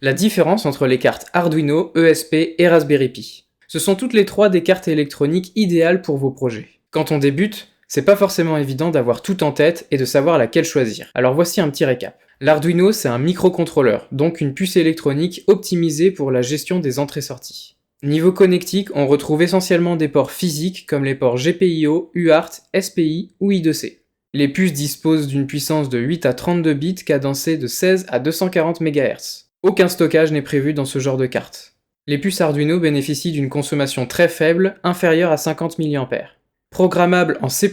La différence entre les cartes Arduino, ESP et Raspberry Pi. Ce sont toutes les trois des cartes électroniques idéales pour vos projets. Quand on débute, c'est pas forcément évident d'avoir tout en tête et de savoir laquelle choisir. Alors voici un petit récap. L'Arduino, c'est un microcontrôleur, donc une puce électronique optimisée pour la gestion des entrées-sorties. Niveau connectique, on retrouve essentiellement des ports physiques comme les ports GPIO, UART, SPI ou I2C. Les puces disposent d'une puissance de 8 à 32 bits cadencée de 16 à 240 MHz. Aucun stockage n'est prévu dans ce genre de carte. Les puces Arduino bénéficient d'une consommation très faible, inférieure à 50 mA. Programmables en C++,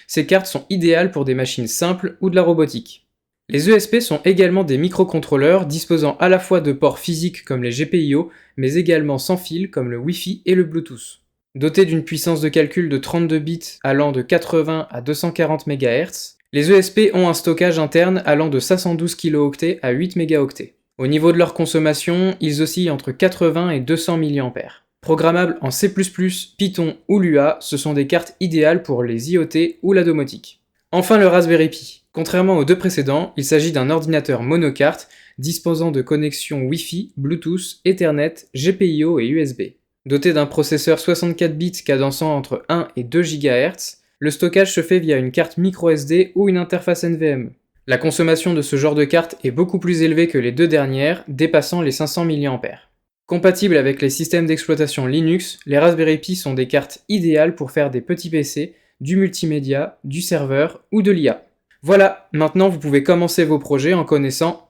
ces cartes sont idéales pour des machines simples ou de la robotique. Les ESP sont également des microcontrôleurs disposant à la fois de ports physiques comme les GPIO, mais également sans fil comme le Wi-Fi et le Bluetooth. Dotés d'une puissance de calcul de 32 bits allant de 80 à 240 MHz, les ESP ont un stockage interne allant de 512 kilo-octets à 8 mégaoctets. Au niveau de leur consommation, ils oscillent entre 80 et 200 mA. Programmables en C++, Python ou Lua, ce sont des cartes idéales pour les IoT ou la domotique. Enfin le Raspberry Pi. Contrairement aux deux précédents, il s'agit d'un ordinateur monocarte disposant de connexions Wi-Fi, Bluetooth, Ethernet, GPIO et USB. Doté d'un processeur 64 bits cadençant entre 1 et 2 GHz, le stockage se fait via une carte microSD ou une interface NVMe. La consommation de ce genre de carte est beaucoup plus élevée que les deux dernières, dépassant les 500 mA. Compatibles avec les systèmes d'exploitation Linux, les Raspberry Pi sont des cartes idéales pour faire des petits PC, du multimédia, du serveur ou de l'IA. Voilà, maintenant vous pouvez commencer vos projets en connaissant